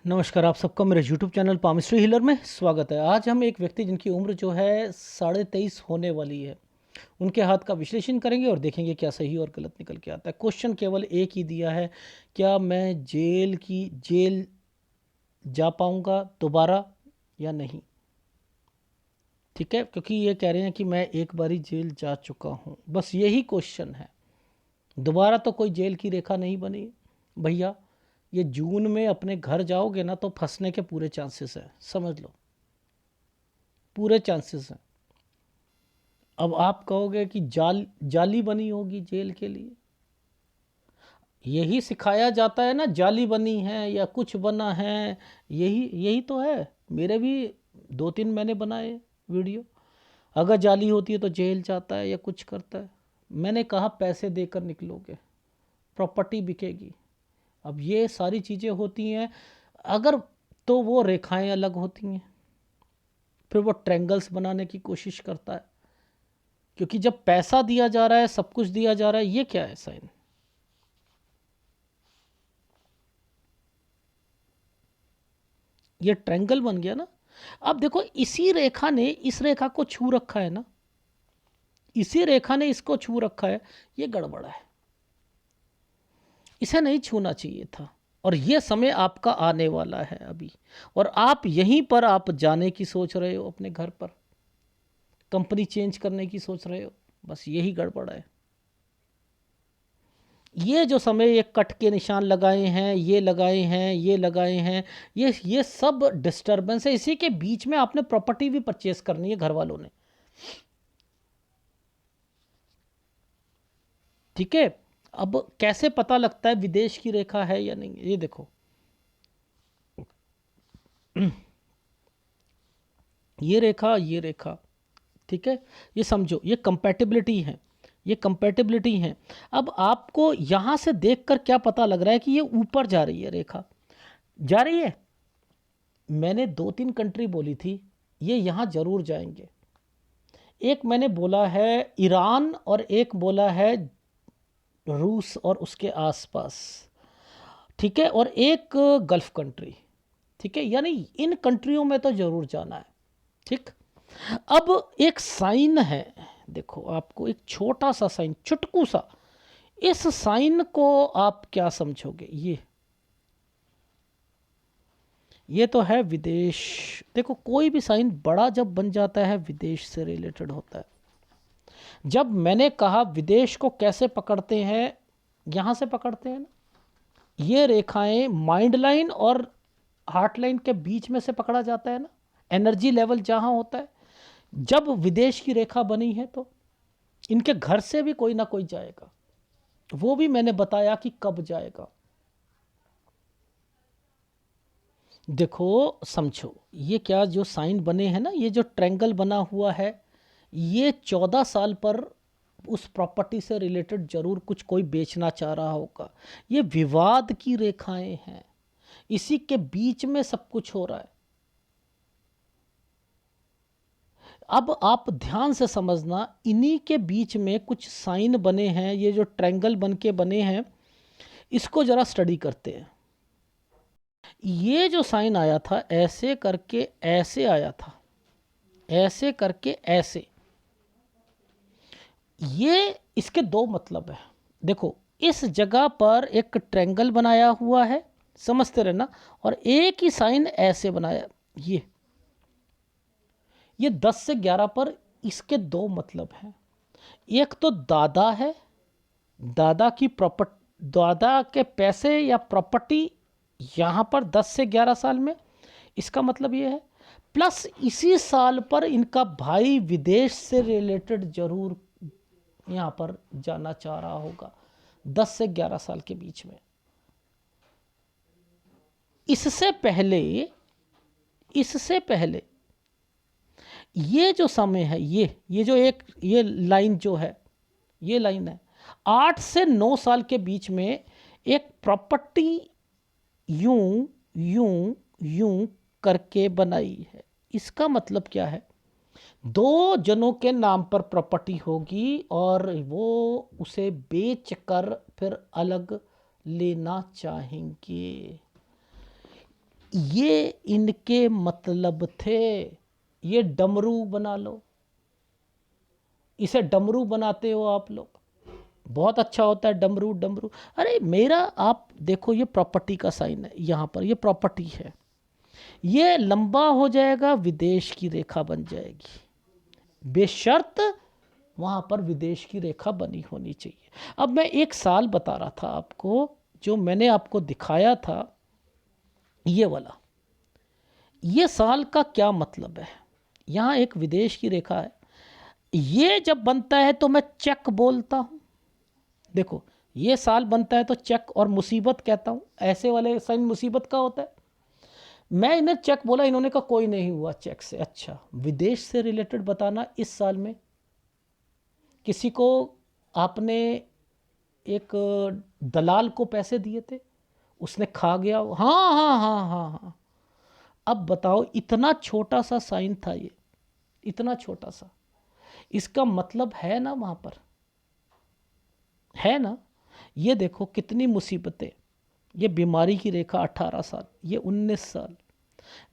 नमस्कार, आप सबका मेरे यूट्यूब चैनल पामिस्ट्री हीलर में स्वागत है। आज हम एक व्यक्ति जिनकी उम्र जो है 23.5 होने वाली है, उनके हाथ का विश्लेषण करेंगे और देखेंगे क्या सही और गलत निकल के आता है। क्वेश्चन केवल एक ही दिया है, क्या मैं जेल जा पाऊंगा दोबारा या नहीं। ठीक है, क्योंकि ये कह रहे हैं कि मैं एक बारी जेल जा चुका हूँ, बस यही क्वेश्चन है। दोबारा तो कोई जेल की रेखा नहीं बनी भैया। ये जून में अपने घर जाओगे ना तो फंसने के पूरे चांसेस हैं, समझ लो, पूरे चांसेस हैं। अब आप कहोगे कि जाली बनी होगी जेल के लिए, यही सिखाया जाता है ना, जाली बनी है या कुछ बना है, यही यही तो है। मेरे भी 2-3 मैंने बनाए वीडियो। अगर जाली होती है तो जेल जाता है या कुछ करता है। मैंने कहा पैसे देकर निकलोगे, प्रॉपर्टी बिकेगी। अब ये सारी चीज़ें होती हैं अगर, तो वो रेखाएं अलग होती हैं, फिर वो ट्रैंगल्स बनाने की कोशिश करता है। क्योंकि जब पैसा दिया जा रहा है, सब कुछ दिया जा रहा है, ये क्या है साइन, ये ट्रैंगल बन गया ना। अब देखो, इसी रेखा ने इस रेखा को छू रखा है ना, इसी रेखा ने इसको छू रखा है। ये गड़बड़ है, इसे नहीं छूना चाहिए था। और ये समय आपका आने वाला है अभी, और आप यहीं पर आप जाने की सोच रहे हो, अपने घर पर कंपनी चेंज करने की सोच रहे हो, बस यही गड़बड़ है। ये जो समय ये कट के निशान लगाए हैं, ये लगाए हैं, ये लगाए हैं, ये सब डिस्टरबेंस है। इसी के बीच में आपने प्रॉपर्टी भी परचेस करनी है घर वालों ने। ठीक है, अब कैसे पता लगता है विदेश की रेखा है या नहीं, ये देखो। ये रेखा, ये रेखा, ठीक है, ये समझो, ये कंपैटिबिलिटी है, ये कंपैटिबिलिटी है। अब आपको यहां से देखकर क्या पता लग रहा है कि ये ऊपर जा रही है रेखा, जा रही है। मैंने 2-3 कंट्री बोली थी, ये यहां जरूर जाएंगे। एक मैंने बोला है ईरान, और एक बोला है रूस और उसके आसपास, ठीक है, और एक गल्फ कंट्री। ठीक है, यानी इन कंट्रियों में तो जरूर जाना है। ठीक। अब एक साइन है, देखो, आपको एक छोटा सा साइन, चुटकू सा, इस साइन को आप क्या समझोगे। ये तो है विदेश। देखो, कोई भी साइन बड़ा जब बन जाता है विदेश से रिलेटेड होता है। जब मैंने कहा विदेश को कैसे पकड़ते हैं, यहां से पकड़ते हैं ना, ये रेखाएं माइंड लाइन और हार्ट लाइन के बीच में से पकड़ा जाता है ना, एनर्जी लेवल जहां होता है। जब विदेश की रेखा बनी है तो इनके घर से भी कोई ना कोई जाएगा, वो भी मैंने बताया कि कब जाएगा। देखो समझो, ये क्या जो साइन बने हैं ना, ये जो ट्रैंगल बना हुआ है, ये 14 साल पर उस प्रॉपर्टी से रिलेटेड जरूर कुछ कोई बेचना चाह रहा होगा। ये विवाद की रेखाएं हैं, इसी के बीच में सब कुछ हो रहा है। अब आप ध्यान से समझना, इन्हीं के बीच में कुछ साइन बने हैं, ये जो ट्रैंगल बन के बने हैं, इसको जरा स्टडी करते हैं। ये जो साइन आया था ऐसे करके ऐसे आया था, ऐसे करके ऐसे, ये इसके दो मतलब है। देखो, इस जगह पर एक ट्रैंगल बनाया हुआ है, समझते रहना, और एक ही साइन ऐसे बनाया। ये 10 से 11 पर, इसके दो मतलब हैं। एक तो दादा है, दादा की प्रॉपर्टी, दादा के पैसे या प्रॉपर्टी यहाँ पर 10 से 11 साल में, इसका मतलब ये है। प्लस इसी साल पर इनका भाई विदेश से रिलेटेड जरूर यहाँ पर जाना चाह रहा होगा, 10 से 11 साल के बीच में। इससे पहले, इससे पहले ये जो समय है, ये जो एक ये लाइन जो है, ये लाइन है 8 से 9 साल के बीच में एक प्रॉपर्टी यूं यूं यूं करके बनाई है। इसका मतलब क्या है, दो जनों के नाम पर प्रॉपर्टी होगी और वो उसे बेच कर फिर अलग लेना चाहेंगे। ये इनके मतलब थे। ये डमरू बना लो, इसे डमरू बनाते हो आप लोग, बहुत अच्छा होता है डमरू डमरू। अरे मेरा आप देखो, ये प्रॉपर्टी का साइन है, यहाँ पर ये प्रॉपर्टी है, ये लंबा हो जाएगा, विदेश की रेखा बन जाएगी, बेशर्त वहाँ पर विदेश की रेखा बनी होनी चाहिए। अब मैं एक साल बता रहा था आपको, जो मैंने आपको दिखाया था ये वाला, ये साल का क्या मतलब है। यहाँ एक विदेश की रेखा है, ये जब बनता है तो मैं चेक बोलता हूँ। देखो ये साल बनता है तो चेक और मुसीबत कहता हूँ, ऐसे वाले साइन मुसीबत का होता है। मैं इन्हें चेक बोला, इन्होंने कहा कोई नहीं हुआ चेक से। अच्छा, विदेश से रिलेटेड बताना, इस साल में किसी को आपने एक दलाल को पैसे दिए थे, उसने खा गया। हाँ हाँ हाँ हाँ हाँ। अब बताओ, इतना छोटा सा साइन था ये, इतना छोटा सा, इसका मतलब है ना वहाँ पर, है ना। ये देखो कितनी मुसीबतें, ये बीमारी की रेखा 18 साल, ये 19 साल,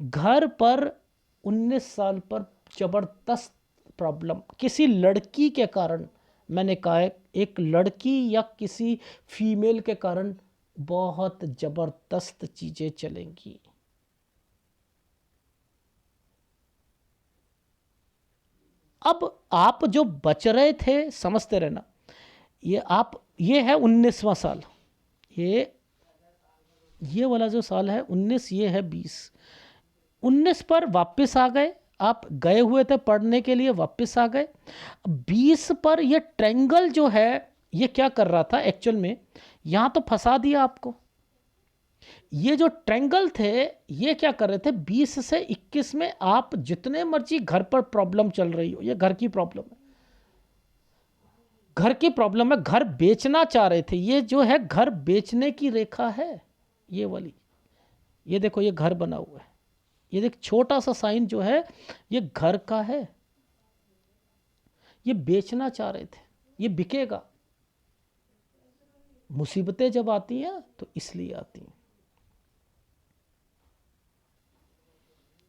घर पर 19 साल पर जबरदस्त प्रॉब्लम किसी लड़की के कारण। मैंने कहा है, एक लड़की या किसी फीमेल के कारण बहुत जबरदस्त चीजें चलेंगी। अब आप जो बच रहे थे, समझते रहना, ये आप, ये है 19वां साल, ये वाला जो साल है 19, ये है 20। 19 पर वापस आ गए, आप गए हुए थे पढ़ने के लिए, वापस आ गए। 20 पर ये ट्रायंगल जो है, ये क्या कर रहा था एक्चुअल में, यहां तो फंसा दिया आपको। ये जो ट्रायंगल थे, ये क्या कर रहे थे, 20 से 21 में आप जितने मर्जी घर पर प्रॉब्लम चल रही हो, ये घर की प्रॉब्लम है, घर की प्रॉब्लम है, घर बेचना चाह रहे थे, ये जो है घर बेचने की रेखा है ये वाली। ये देखो ये घर बना हुआ है, ये देख छोटा सा साइन जो है, ये घर का है, ये बेचना चाह रहे थे, ये बिकेगा। मुसीबतें जब आती हैं तो इसलिए आती हैं,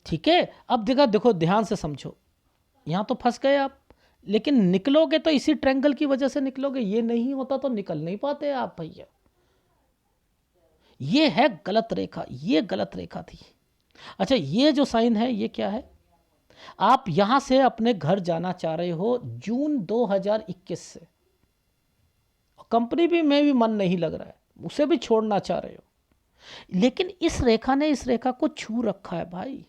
ठीक है। अब देखो देखो ध्यान से समझो, यहां तो फंस गए आप, लेकिन निकलोगे तो इसी ट्रैंगल की वजह से निकलोगे, ये नहीं होता तो निकल नहीं पाते आप भैया। ये है गलत रेखा, ये गलत रेखा थी। अच्छा, ये जो साइन है ये क्या है, आप यहां से अपने घर जाना चाह रहे हो जून 2021 से, कंपनी भी में भी मन नहीं लग रहा है, उसे भी छोड़ना चाह रहे हो, लेकिन इस रेखा ने इस रेखा को छू रखा है भाई।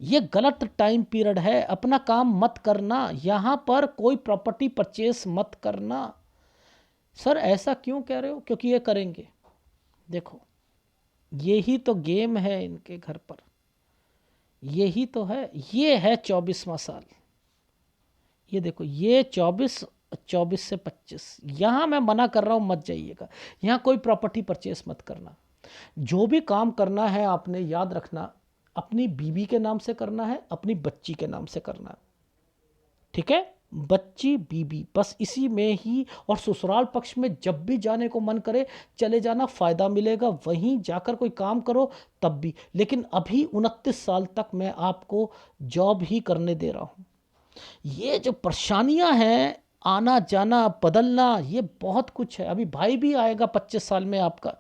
ये गलत टाइम पीरियड है, अपना काम मत करना, यहां पर कोई प्रॉपर्टी परचेस मत करना। सर ऐसा क्यों कह रहे हो, क्योंकि ये करेंगे। देखो यही तो गेम है इनके घर पर, यही तो है। ये है 24वां साल, ये देखो ये 24, 24 से 25, यहाँ मैं मना कर रहा हूँ मत जाइएगा, यहाँ कोई प्रॉपर्टी परचेस मत करना। जो भी काम करना है आपने याद रखना, अपनी बीवी के नाम से करना है, अपनी बच्ची के नाम से करना है, ठीक है। बच्ची बीबी बस इसी में ही, और ससुराल पक्ष में जब भी जाने को मन करे चले जाना, फायदा मिलेगा, वहीं जाकर कोई काम करो तब भी। लेकिन अभी 29 साल तक मैं आपको जॉब ही करने दे रहा हूँ। ये जो परेशानियां हैं, आना जाना बदलना, ये बहुत कुछ है। अभी भाई भी आएगा 25 साल में आपका।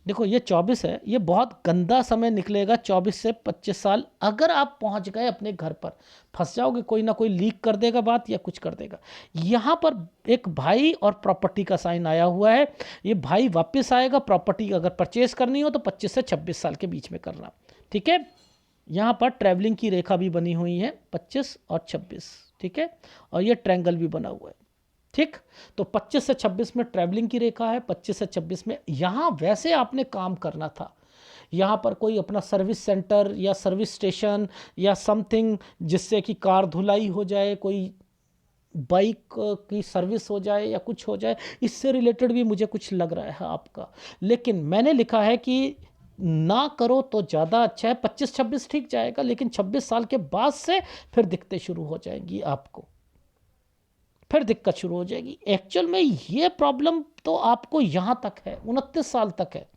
देखो ये 24 है, ये बहुत गंदा समय निकलेगा 24 से 25 साल। अगर आप पहुंच गए अपने घर पर, फंस जाओगे, कोई ना कोई लीक कर देगा बात या कुछ कर देगा। यहाँ पर एक भाई और प्रॉपर्टी का साइन आया हुआ है, ये भाई वापस आएगा। प्रॉपर्टी अगर परचेस करनी हो तो 25 से 26 साल के बीच में करना, ठीक है। यहाँ पर ट्रैवलिंग की रेखा भी बनी हुई है 25 और 26, ठीक है, और ये ट्रायंगल भी बना हुआ है, ठीक। तो 25 से 26 में ट्रैवलिंग की रेखा है, 25 से 26 में यहाँ वैसे आपने काम करना था। यहाँ पर कोई अपना सर्विस सेंटर या सर्विस स्टेशन या समथिंग, जिससे कि कार धुलाई हो जाए, कोई बाइक की सर्विस हो जाए या कुछ हो जाए, इससे रिलेटेड भी मुझे कुछ लग रहा है आपका। लेकिन मैंने लिखा है कि ना करो तो ज़्यादा अच्छा है। 25-26 ठीक जाएगा, लेकिन 26 साल के बाद से फिर दिक्कतें शुरू हो जाएंगी आपको, फिर दिक्कत शुरू हो जाएगी। एक्चुअल में ये प्रॉब्लम तो आपको यहाँ तक है, 29 साल तक है।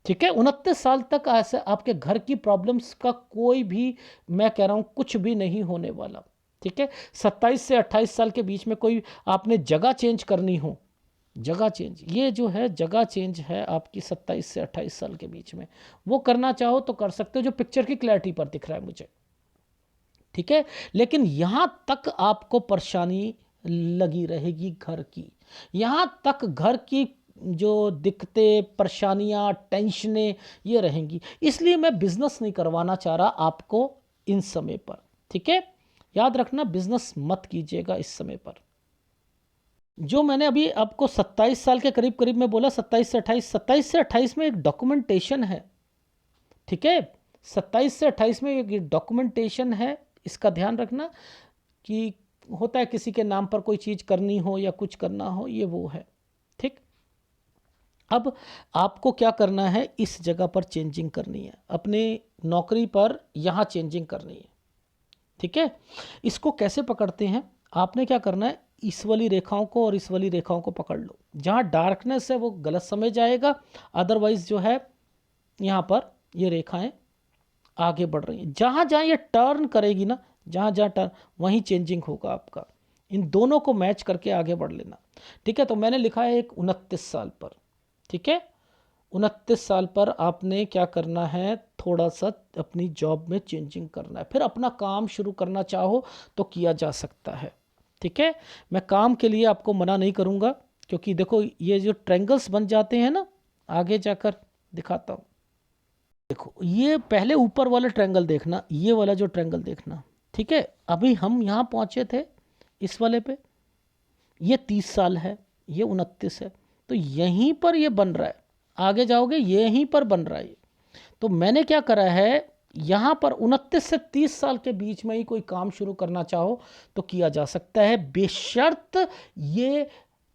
ठीक है, 29 साल तक ऐसे आपके घर की प्रॉब्लम्स का कोई भी, मैं कह रहा हूँ, कुछ भी नहीं होने वाला। ठीक है, 27 से 28 साल के बीच में कोई आपने जगह चेंज करनी हो, जगह चेंज, ये जो है जगह चेंज है आपकी 27 से 28 साल के बीच में, वो करना चाहो तो कर सकते हो, जो पिक्चर की क्लैरिटी पर दिख रहा है मुझे। ठीक है, लेकिन यहां तक आपको परेशानी लगी रहेगी घर की, यहां तक घर की जो दिक्कतें, परेशानियां, टेंशनें ये रहेंगी। इसलिए मैं बिजनेस नहीं करवाना चाह रहा आपको इन समय पर। ठीक है, याद रखना, बिजनेस मत कीजिएगा इस समय पर। जो मैंने अभी आपको 27 साल के करीब करीब में बोला, 27 से 28, 27 से 28 में एक डॉक्यूमेंटेशन है। ठीक है, 27 से 28 में एक डॉक्यूमेंटेशन है, इसका ध्यान रखना कि होता है किसी के नाम पर कोई चीज़ करनी हो या कुछ करना हो, ये वो है। ठीक, अब आपको क्या करना है, इस जगह पर चेंजिंग करनी है, अपने नौकरी पर यहाँ चेंजिंग करनी है। ठीक है, इसको कैसे पकड़ते हैं, आपने क्या करना है, इस वाली रेखाओं को और इस वाली रेखाओं को पकड़ लो। जहाँ डार्कनेस है वो गलत समझ जाएगा, अदरवाइज जो है यहाँ पर ये रेखाएं आगे बढ़ रही हैं। जहाँ जहाँ ये टर्न करेगी ना, जहाँ जहाँ टर्न, वहीं चेंजिंग होगा आपका। इन दोनों को मैच करके आगे बढ़ लेना। ठीक है, तो मैंने लिखा है एक 29 साल पर। ठीक है, 29 साल पर आपने क्या करना है, थोड़ा सा अपनी जॉब में चेंजिंग करना है, फिर अपना काम शुरू करना चाहो तो किया जा सकता है। ठीक है, मैं काम के लिए आपको मना नहीं करूँगा, क्योंकि देखो ये जो ट्रायंगल्स बन जाते हैं ना, आगे जाकर दिखाता हूँ। देखो, ये पहले ऊपर वाला ट्रायंगल देखना, ये वाला जो ट्रायंगल देखना। ठीक है, अभी हम यहाँ पहुँचे थे इस वाले पे, ये 30 साल है, ये 29 है, तो यहीं पर ये बन रहा है। आगे जाओगे यहीं पर बन रहा है ये। तो मैंने क्या करा है, यहाँ पर 29 से 30 साल के बीच में ही कोई काम शुरू करना चाहो तो किया जा सकता है, बेशर्त ये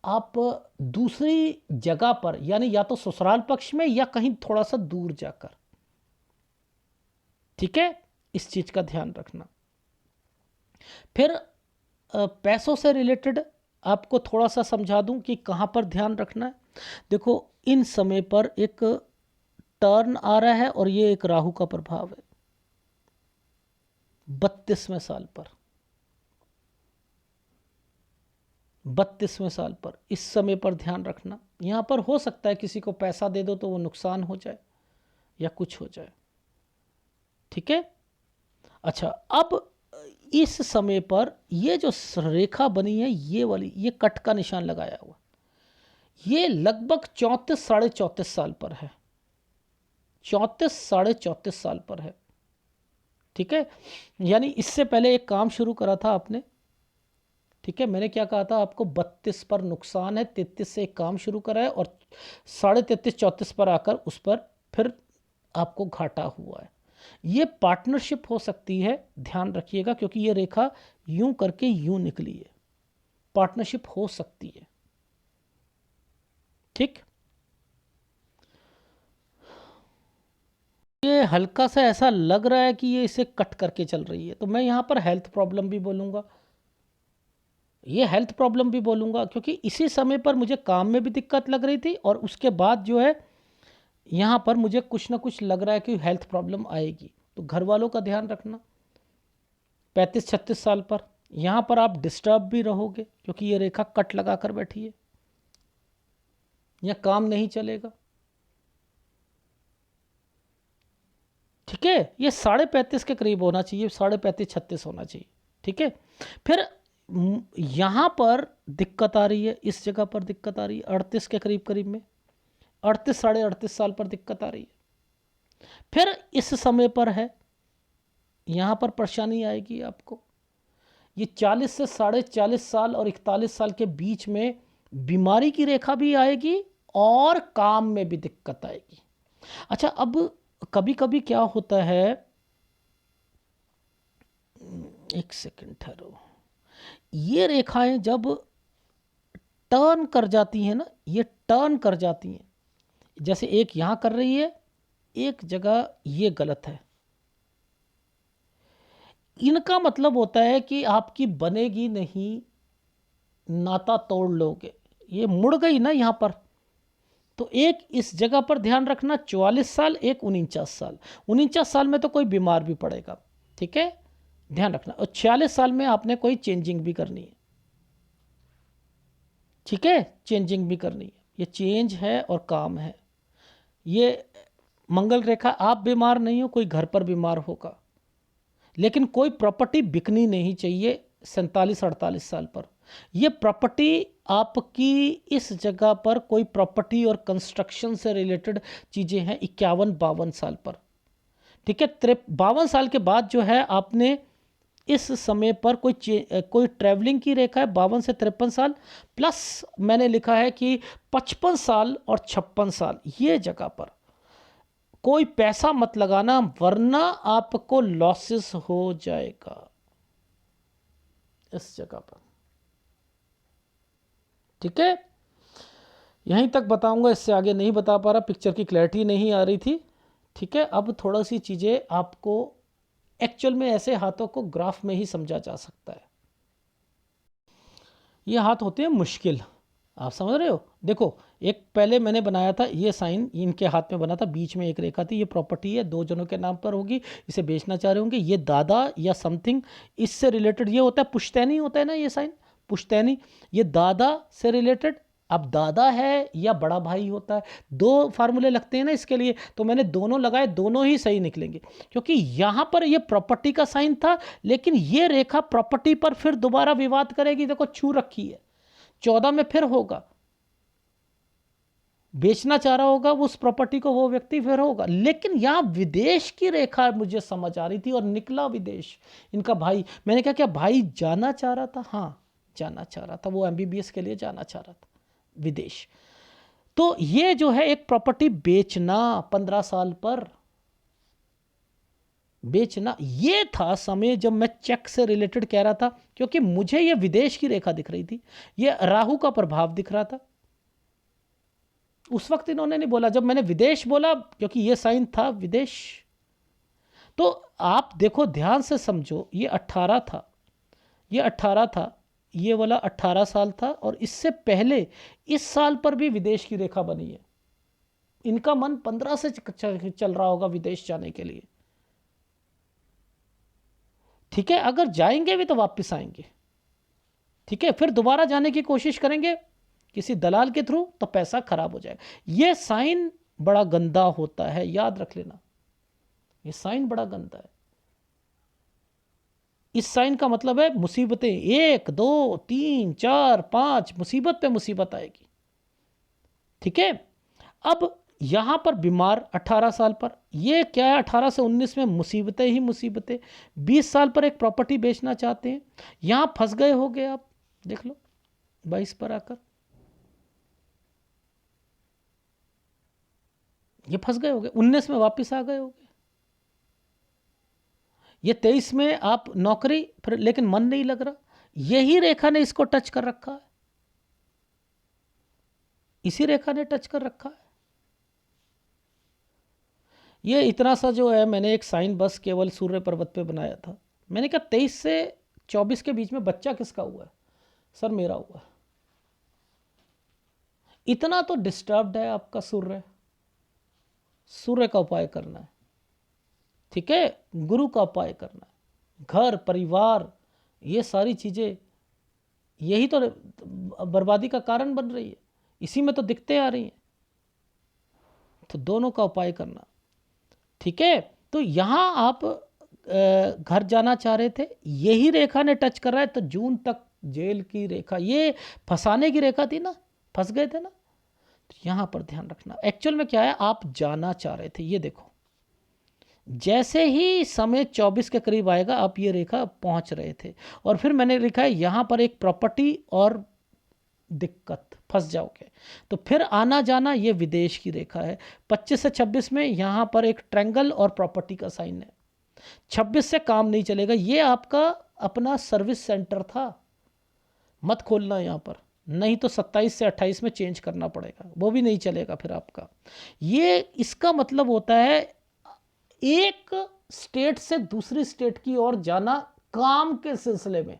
आप दूसरी जगह पर, यानी या तो ससुराल पक्ष में या कहीं थोड़ा सा दूर जाकर। ठीक है, इस चीज का ध्यान रखना। फिर पैसों से रिलेटेड आपको थोड़ा सा समझा दूं कि कहां पर ध्यान रखना है। देखो, इन समय पर एक टर्न आ रहा है और ये एक राहु का प्रभाव है 32वें साल पर। 32वें साल पर इस समय पर ध्यान रखना। यहां पर हो सकता है किसी को पैसा दे दो तो वो नुकसान हो जाए या कुछ हो जाए। ठीक है, अच्छा, अब इस समय पर ये जो रेखा बनी है, ये वाली, ये कट का निशान लगाया हुआ, ये लगभग 34 साढ़े 34 साल पर है, 34 साढ़े 34 साल पर है। ठीक है, यानी इससे पहले एक काम शुरू करा था आपने। ठीक है, मैंने क्या कहा था आपको, 32 पर नुकसान है, 33 से एक काम शुरू करा है और साढ़े 33 34 पर आकर उस पर फिर आपको घाटा हुआ है। ये पार्टनरशिप हो सकती है, ध्यान रखिएगा, क्योंकि ये रेखा यूं करके यूं निकली है, पार्टनरशिप हो सकती है। ठीक, ये हल्का सा ऐसा लग रहा है कि ये इसे कट करके चल रही है, तो मैं यहाँ पर हेल्थ प्रॉब्लम भी बोलूँगा, ये हेल्थ प्रॉब्लम भी बोलूँगा, क्योंकि इसी समय पर मुझे काम में भी दिक्कत लग रही थी और उसके बाद जो है यहाँ पर मुझे कुछ ना कुछ लग रहा है कि हेल्थ प्रॉब्लम आएगी। तो घर वालों का ध्यान रखना। 35-36 साल पर यहाँ पर आप डिस्टर्ब भी रहोगे, क्योंकि ये रेखा कट लगा कर बैठी है, यहाँ काम नहीं चलेगा। ठीक है, ये 35.5 के करीब होना चाहिए, 35.5-36 होना चाहिए। ठीक है, फिर यहाँ पर दिक्कत आ रही है, इस जगह पर दिक्कत आ रही है 38 के करीब करीब में, 38 साढ़े 38 साल पर दिक्कत आ रही है। फिर इस समय पर है, यहाँ पर परेशानी आएगी आपको, ये 40 से साढ़े 40 साल और 41 साल के बीच में बीमारी की रेखा भी आएगी और काम में भी दिक्कत आएगी। अच्छा, अब कभी कभी क्या होता है, एक सेकंड ठहरो, ये रेखाएं जब टर्न कर जाती हैं ना, ये टर्न कर जाती हैं, जैसे एक यहां कर रही है, एक जगह ये गलत है, इनका मतलब होता है कि आपकी बनेगी नहीं, नाता तोड़ लोगे। ये मुड़ गई ना यहाँ पर, तो एक इस जगह पर ध्यान रखना 44 साल, एक 49 साल। 49 साल में तो कोई बीमार भी पड़ेगा, ठीक है, ध्यान रखना। और 46 साल में आपने कोई चेंजिंग भी करनी है, ठीक है, चेंजिंग भी करनी है। ये चेंज है और काम है। ये मंगल रेखा, आप बीमार नहीं हो, कोई घर पर बीमार होगा, लेकिन कोई प्रॉपर्टी बिकनी नहीं चाहिए 47-48 साल पर। ये प्रॉपर्टी आपकी इस जगह पर कोई प्रॉपर्टी और कंस्ट्रक्शन से रिलेटेड चीज़ें हैं 51-52 साल पर, ठीक है। 52 साल के बाद जो है आपने इस समय पर कोई ट्रैवलिंग की रेखा है 52 से 53 साल, प्लस मैंने लिखा है कि 55 साल और 56 साल, ये जगह पर कोई पैसा मत लगाना, वरना आपको लॉसेस हो जाएगा इस जगह पर, ठीक है। यहीं तक बताऊंगा, इससे आगे नहीं बता पा रहा, पिक्चर की क्लैरिटी नहीं आ रही थी, ठीक है। अब थोड़ा सी चीज़ें आपको एक्चुअल में ऐसे हाथों को ग्राफ में ही समझा जा सकता है। ये हाथ होते हैं मुश्किल, आप समझ रहे हो। देखो, एक पहले मैंने बनाया था, ये साइन इनके हाथ में बना था, बीच में एक रेखा थी, ये प्रॉपर्टी है, दो जनों के नाम पर होगी, इसे बेचना चाह रहे होंगे, ये दादा या समथिंग इससे रिलेटेड। ये होता है पुश्तैनी, होता है ना ये साइन, पुश्तैनी, ये दादा से रिलेटेड। अब दादा है या बड़ा भाई होता है, दो फार्मूले लगते हैं ना इसके लिए, तो मैंने दोनों लगाए, दोनों ही सही निकलेंगे, क्योंकि यहां पर ये प्रॉपर्टी का साइन था, लेकिन ये रेखा प्रॉपर्टी पर फिर दोबारा विवाद करेगी। देखो छू रखी है, 14 में फिर होगा, बेचना चाह रहा होगा उस प्रॉपर्टी को वो व्यक्ति, फिर होगा। लेकिन यहां विदेश की रेखा मुझे समझ आ रही थी और निकला विदेश, इनका भाई। मैंने कहा क्या भाई जाना चाह रहा था? हाँ, जाना चाह रहा था, वो एमबीबीएस के लिए जाना चाह रहा था विदेश। तो ये जो है एक प्रॉपर्टी बेचना 15 साल पर, बेचना, ये था समय जब मैं चेक से रिलेटेड कह रहा था, क्योंकि मुझे ये विदेश की रेखा दिख रही थी, ये राहु का प्रभाव दिख रहा था। उस वक्त इन्होंने नहीं बोला, जब मैंने विदेश बोला, क्योंकि ये साइन था विदेश। तो आप देखो, ध्यान से समझो, ये 18 था, ये 18 था, ये वाला 18 साल था, और इससे पहले इस साल पर भी विदेश की रेखा बनी है। इनका मन 15 से चल रहा होगा विदेश जाने के लिए, ठीक है। अगर जाएंगे भी तो वापस आएंगे, ठीक है, फिर दोबारा जाने की कोशिश करेंगे किसी दलाल के थ्रू, तो पैसा खराब हो जाएगा। ये साइन बड़ा गंदा होता है, याद रख लेना, ये साइन बड़ा गंदा है। इस साइन का मतलब है मुसीबतें, 1 2 3 4 5 मुसीबत पे मुसीबत आएगी, ठीक है। अब यहां पर बीमार 18 साल पर, ये क्या है, 18 से 19 में मुसीबतें ही मुसीबतें। 20 साल पर एक प्रॉपर्टी बेचना चाहते हैं, यहां फंस गए होगे आप, देख लो 22 पर आकर ये फंस गए होगे, 19 में वापस आ गए होगे, ये 23 में आप नौकरी, फिर लेकिन मन नहीं लग रहा, यही रेखा ने इसको टच कर रखा है, इसी रेखा ने टच कर रखा है। ये इतना सा जो है, मैंने एक साइन बस केवल सूर्य पर्वत पे बनाया था। मैंने कहा 23 से 24 के बीच में बच्चा किसका हुआ है? सर मेरा हुआ है। इतना तो डिस्टर्ब्ड है आपका सूर्य, सूर्य का उपाय करना है, ठीक है, गुरु का उपाय करना है, घर परिवार ये सारी चीज़ें, यही तो बर्बादी का कारण बन रही है, इसी में तो दिक्कतें आ रही हैं, तो दोनों का उपाय करना, ठीक है। तो यहां आप घर जाना चाह रहे थे, यही रेखा ने टच कर रहा है, तो जून तक जेल की रेखा, ये फंसाने की रेखा थी ना, फंस गए थे ना, तो यहां पर ध्यान रखना। एक्चुअल में क्या है, आप जाना चाह रहे थे, ये देखो, जैसे ही समय 24 के करीब आएगा आप ये रेखा पहुंच रहे थे, और फिर मैंने लिखा है यहां पर एक प्रॉपर्टी और दिक्कत, फंस जाओगे। तो फिर आना जाना, ये विदेश की रेखा है। 25 से 26 में यहां पर एक ट्रायंगल और प्रॉपर्टी का साइन है, 26 से काम नहीं चलेगा, ये आपका अपना सर्विस सेंटर था, मत खोलना यहाँ पर, नहीं तो 27 से 28 में चेंज करना पड़ेगा, वो भी नहीं चलेगा फिर आपका। ये इसका मतलब होता है एक स्टेट से दूसरी स्टेट की ओर जाना काम के सिलसिले में,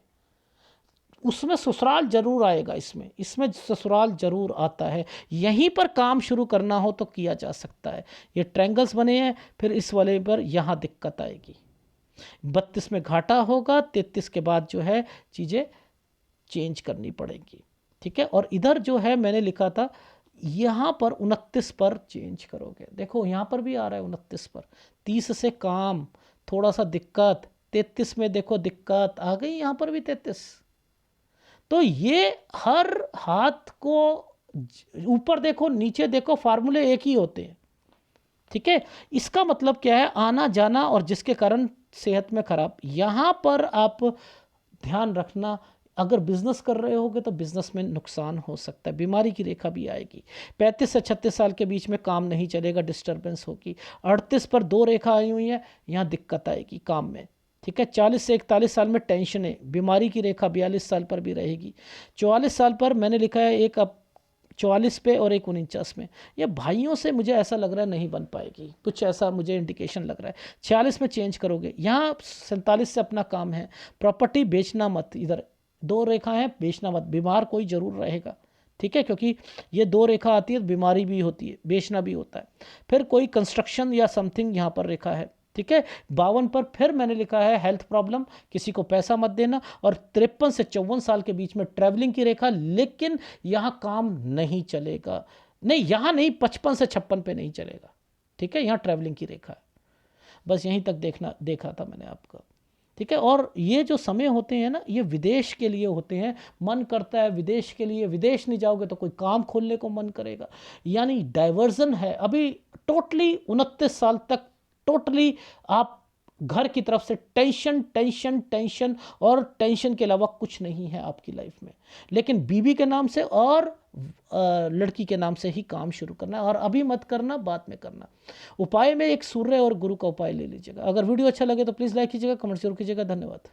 उसमें ससुराल जरूर आएगा, इसमें इसमें ससुराल जरूर आता है। यहीं पर काम शुरू करना हो तो किया जा सकता है। ये ट्रायंगल्स बने हैं, फिर इस वाले पर यहाँ दिक्कत आएगी। 32 में घाटा होगा, 33 के बाद जो है चीज़ें चेंज करनी पड़ेंगी। ठीक है, और इधर जो है मैंने लिखा था यहाँ पर 29 पर चेंज करोगे। देखो यहाँ पर भी आ रहा है 29 पर, 30 से काम, थोड़ा सा दिक्कत, 33 में देखो दिक्कत आ गई, यहाँ पर भी 33। तो ये हर हाथ को ऊपर देखो नीचे देखो, फार्मूले एक ही होते हैं। ठीक है, इसका मतलब क्या है, आना जाना और जिसके कारण सेहत में खराब। यहाँ पर आप ध्यान रखना, अगर बिजनेस कर रहे होगे तो बिजनेस में नुकसान हो सकता है, बीमारी की रेखा भी आएगी। 35 से 36 साल के बीच में काम नहीं चलेगा, डिस्टर्बेंस होगी। 38 पर 2 रेखा आई हुई है, यहाँ दिक्कत आएगी काम में। ठीक है, 40 से 41 साल में टेंशन है, बीमारी की रेखा 42 साल पर भी रहेगी। 44 साल पर मैंने लिखा है एक, अब 44 पे और एक 49 में, ये भाइयों से मुझे ऐसा लग रहा है नहीं बन पाएगी, कुछ ऐसा मुझे इंडिकेशन लग रहा है। 46 में चेंज करोगे, यहाँ 47 से अपना काम है, प्रॉपर्टी बेचना मत, इधर 2 रेखा है, बेचना मत, बीमार कोई ज़रूर रहेगा। ठीक है, क्योंकि ये 2 रेखा आती है, बीमारी भी होती है, बेचना भी होता है। फिर कोई कंस्ट्रक्शन या समथिंग यहाँ पर रेखा है। ठीक है, 52 पर फिर मैंने लिखा है हेल्थ प्रॉब्लम, किसी को पैसा मत देना। और 53 से 54 साल के बीच में ट्रैवलिंग की रेखा, लेकिन यहाँ काम नहीं चलेगा। नहीं, यहाँ नहीं, 55 से 56 पे नहीं चलेगा। ठीक है, यहाँ ट्रैवलिंग की रेखा है। बस यहीं तक देखा था मैंने आपका। ठीक है, और ये जो समय होते हैं ना, ये विदेश के लिए होते हैं। मन करता है विदेश के लिए, विदेश नहीं जाओगे तो कोई काम खोलने को मन करेगा, यानी डाइवर्जन है अभी। टोटली 29 साल तक टोटली आप घर की तरफ से टेंशन टेंशन टेंशन, और टेंशन के अलावा कुछ नहीं है आपकी लाइफ में। लेकिन बीवी के नाम से और लड़की के नाम से ही काम शुरू करना है, और अभी मत करना, बाद में करना। उपाय में एक सूर्य और गुरु का उपाय ले लीजिएगा। अगर वीडियो अच्छा लगे तो प्लीज़ लाइक कीजिएगा, कमेंट जरूर कीजिएगा। धन्यवाद।